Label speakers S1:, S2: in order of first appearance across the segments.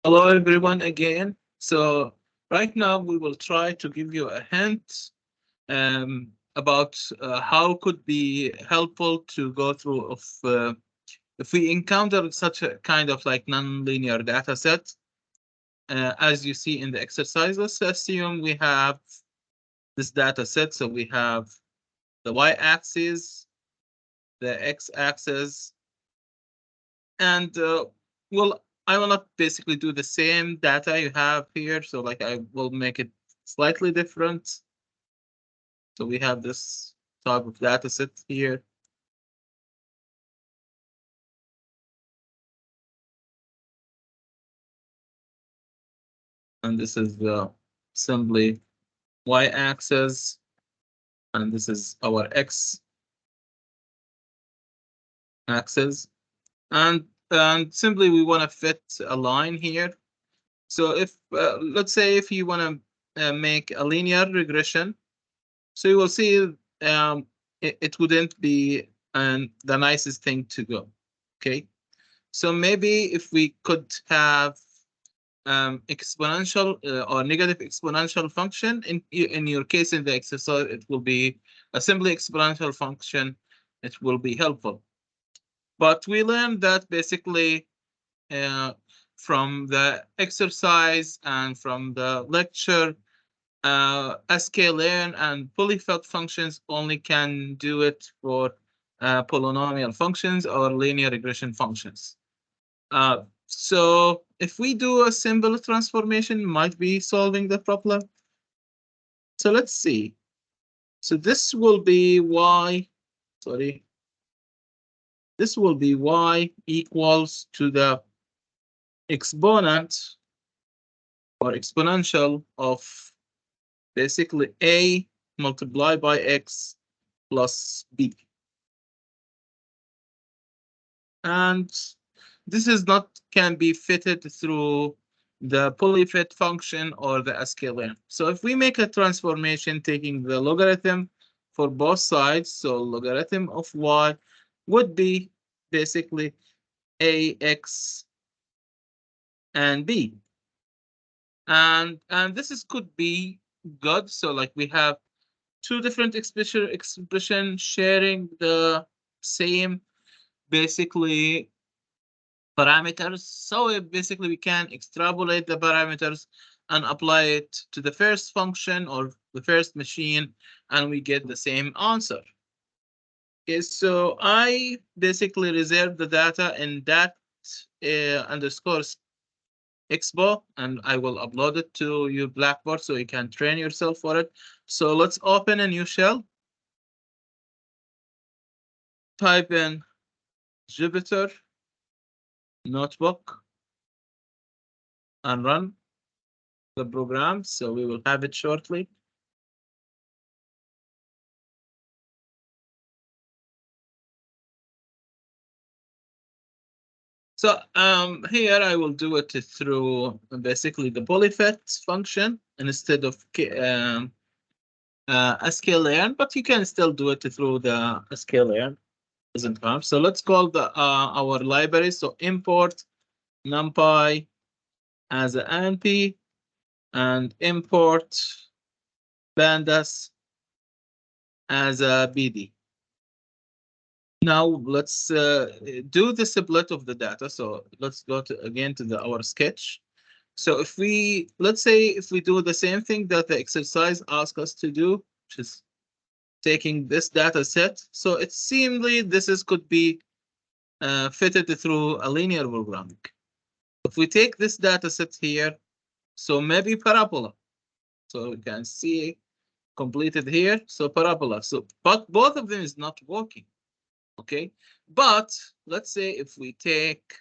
S1: Hello, everyone, again. So, right now we will try to give you a hint about how could be helpful to go through if we encounter such a kind of like nonlinear data set. As you see in the exercise, let's assume we have this data set. So we have the y-axis, the x-axis, and well, I will not basically do the same data you have here. So like I will make it slightly different. So we have this type of data set here. And this is simply y-axis, and this is our x-axis. And simply we want to fit a line here. So if let's say if you want to make a linear regression, so you will see it wouldn't be the nicest thing to go. Okay, so maybe if we could have exponential or negative exponential function in your case in the exercise, it will be a simply exponential function. It will be helpful. But we learned that basically uh, from the exercise and from the lecture, sklearn and polyfit functions only can do it for polynomial functions or linear regression functions. So if we do a symbol transformation, might be solving the problem. So let's see. So this will be y, sorry, this will be y equals to the exponent or exponential of basically a multiplied by x plus b. And this is not can be fitted through the polyfit function or the sklearn. So if we make a transformation taking the logarithm for both sides, so logarithm of y would be basically ax and b. And this is could be good. So like we have two different expression sharing the same basically parameters. So basically we can extrapolate the parameters and apply it to the first function or the first machine, and we get the same answer. Okay, so I basically reserve the data in that underscore expo, and I will upload it to your Blackboard so you can train yourself for it. So let's open a new shell, type in Jupyter notebook, and run the program. So we will have it shortly. So here I will do it through basically the polyfit function instead of sklearn, but you can still do it through the sklearn. Doesn't harm. So let's call the our library. So import numpy as a np and import pandas as a bd. Now let's do the split of the data. So let's go to again to our sketch. So if we, let's say if we do the same thing that the exercise asks us to do, which is taking this data set. So it seemingly this is could be fitted through a linear programming. If we take this data set here, so maybe parabola. So we can see completed here. So parabola. So, but both of them is not working. Okay. But let's say if we take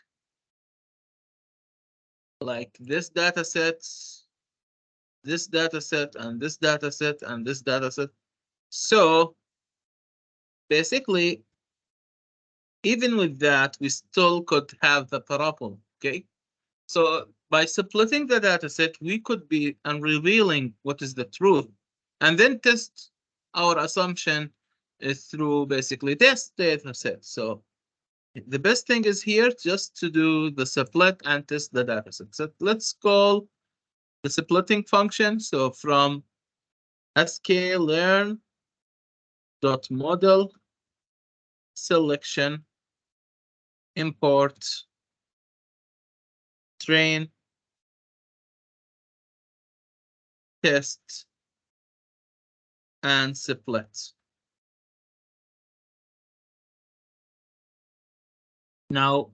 S1: like this data set, this data set, and this data set, and this data set. So basically, even with that, we still could have the parabola. Okay. So by splitting the data set, we could be revealing what is the truth and then test our assumption through basically this data set. So The best thing is here just to do the split and test the data set. So let's call the splitting function. So from sklearn dot model selection import train test and split. Now,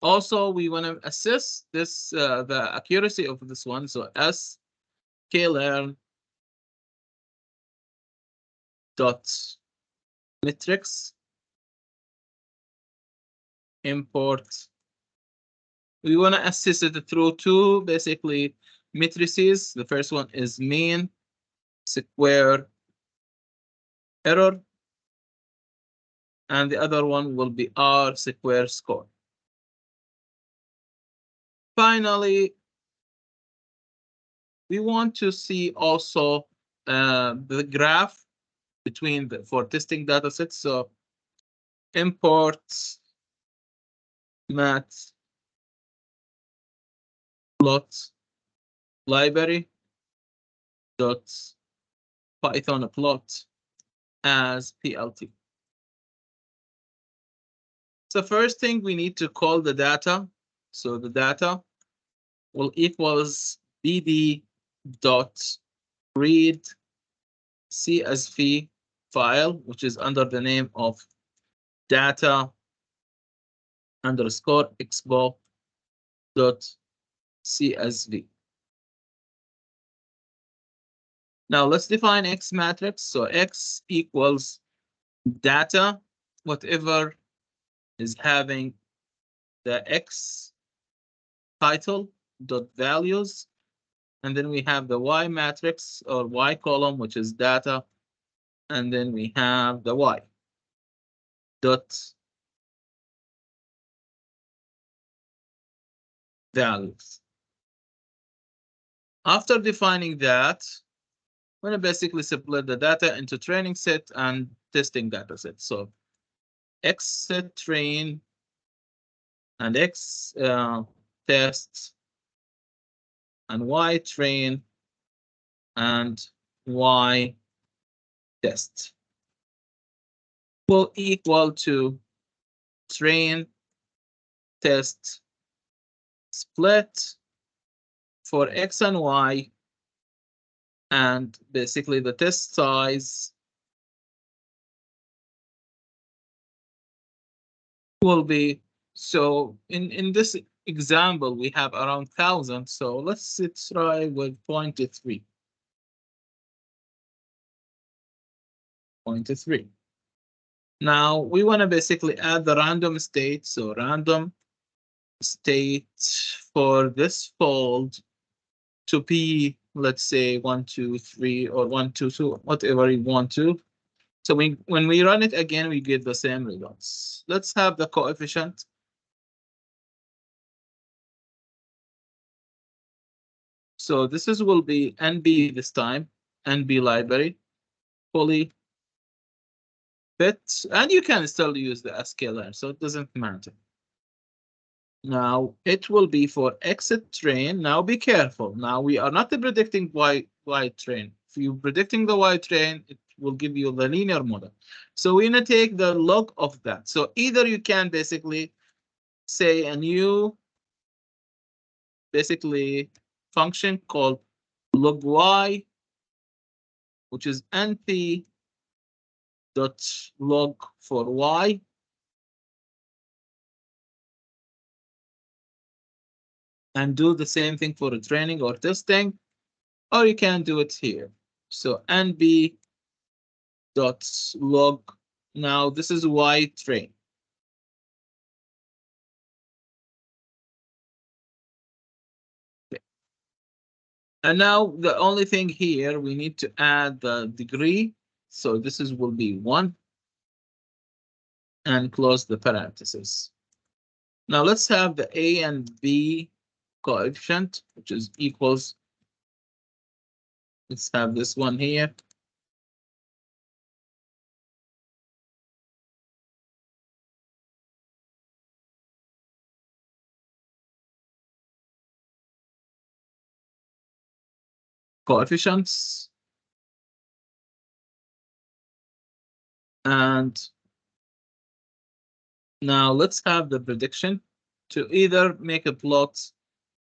S1: also we want to assess this the accuracy of this one. So sklearn dot metrics import. We want to assess it through two basically matrices. The first one is mean square error, and the other one will be R square score. Finally, we want to see also the graph between for testing data sets. So import math plot library dot Python plot as PLT. So first thing we need to call the data. So the data will equals bd dot read CSV file, which is under the name of data underscore expo dot CSV. Now let's define X matrix. So X equals data, whatever is having the X title dot values. And then we have the Y matrix or Y column, which is data. And then we have the Y dot values. After defining that, we're going to basically split the data into training set and testing data set. So X set train and X test and Y train and Y test will equal to train test split for X and Y, and basically the test size will be, so in this example we have around 1,000, so let's try with 0.3. 0.3. Now we want to basically add the random state. So random state for this fold to be, let's say 1, 2, 3, or 1, 2, 2, whatever you want to. So when we run it again, we get the same results. Let's have the coefficient. So this will be NB this time, NB library, polyfit, and you can still use the sklearn, so it doesn't matter. Now it will be for exit train. Now be careful. Now we are not predicting Y train. If you're predicting the Y train, it will give you the linear model. So we're gonna take the log of that. So either you can basically say a new basically function called log Y, which is np dot log for Y. And do the same thing for the training or testing, or you can do it here. So nb dot log. Now this is Y train. Okay. And now the only thing here, we need to add the degree. So this will be 1 and close the parentheses. Now let's have the A and B coefficient, which is equals. Let's have this one here. coefficients. And now let's have the prediction to either make a plot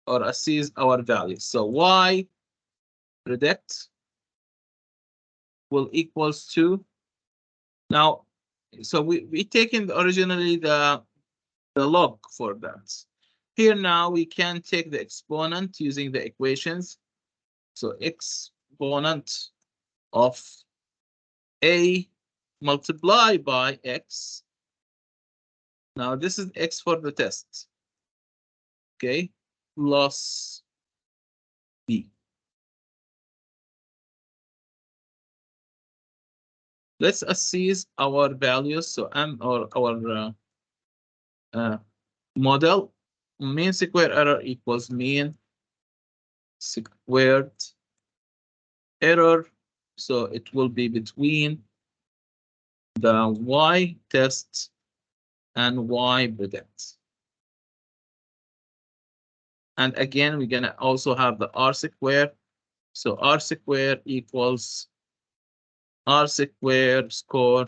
S1: or assess our values. So y predict will equals to now. So we taken originally the log for that. Here now we can take the exponent using the equations. So exponent of a multiplied by x. Now this is x for the test. Okay, plus b. Let's assess our values. So or our model mean square error equals mean squared error. So it will be between the y test and y predict. And again, we're gonna also have the r square. So r square equals r square score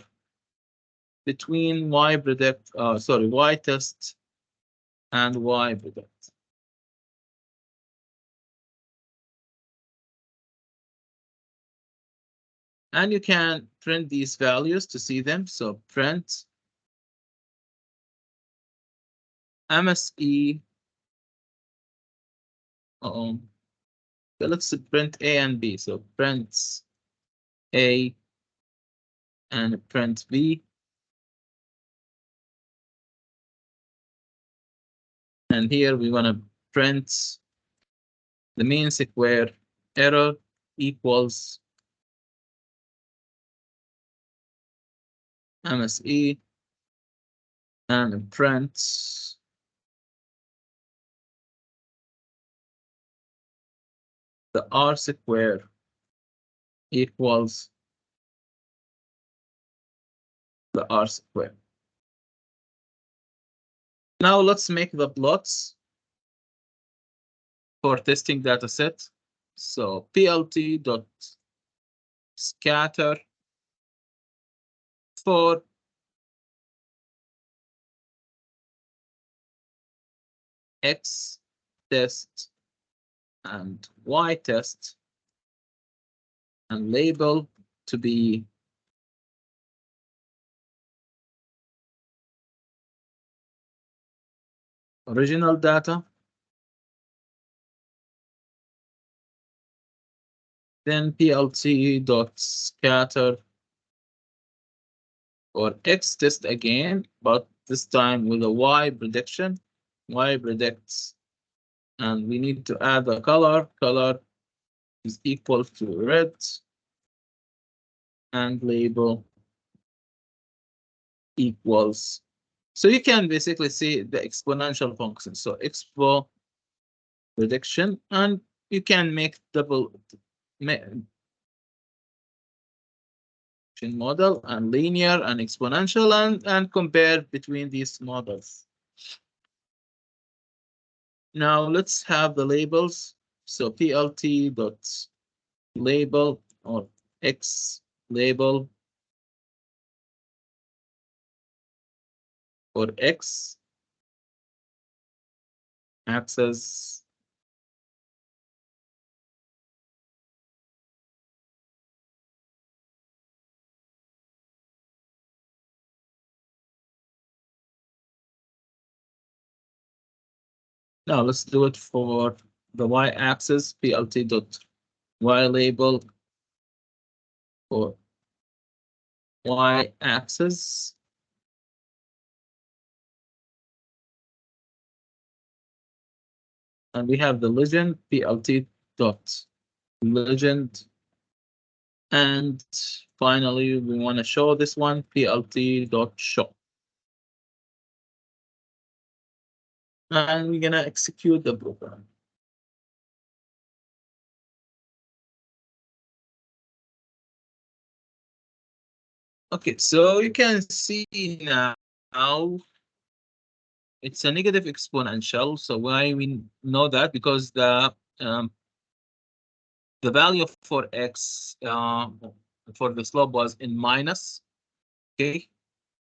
S1: between y predict, y test and y predict. And you can print these values to see them. So print MSE. So let's print A and B. So print A and print B. And here we want to print the mean square error equals MSE and print the r square equals the r square. Now let's make the plots for testing data set. So plt dot scatter for x test and y test and label to be original data. Then plt dot scatter for x test again, but this time with a y prediction. Y predicts, and we need to add a color. Color is equal to red and label equals. So you can basically see the exponential function. So expo prediction, and you can make double model and linear and exponential and compare between these models. Now let's have the labels. So plt dot label or x label for x axis now let's do it for the y-axis. Plt dot y label for y-axis. And we have the legend plt dot legend. And finally, we want to show this one plt dot show. And we're gonna execute the program. Okay, so you can see now it's a negative exponential. So why we know that? Because the the value for x for the slope was in minus. Okay,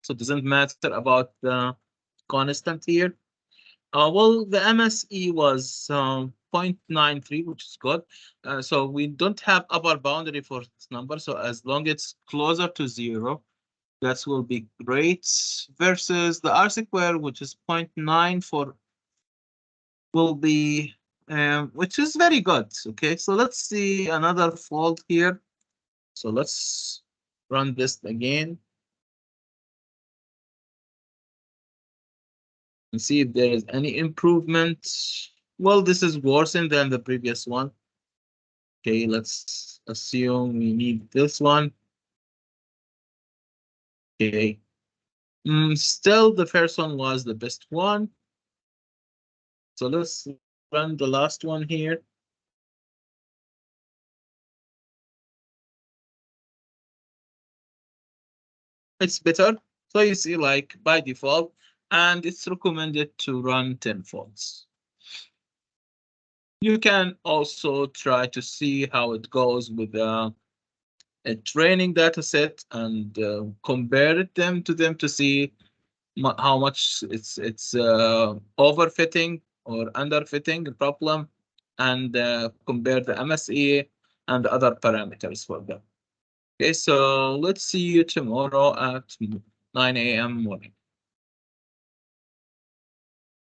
S1: so it doesn't matter about the constant here. Well, the MSE was 0.93, which is good. So we don't have upper boundary for this number. So as long as it's closer to 0, that will be great. Versus the R square, which is 0.94, will be, which is very good. Okay, so let's see another fault here. So let's run this again and see if there is any improvement. Well, this is worse than the previous one. Okay, let's assume we need this one. Okay. Still, the first one was the best one. So let's run the last one here. It's better. So you see, like by default, and it's recommended to run 10 folds. You can also try to see how it goes with a training data set and compare them to see how much it's overfitting or underfitting problem, and compare the MSE and the other parameters for them. Okay, so let's see you tomorrow at 9 a.m. morning.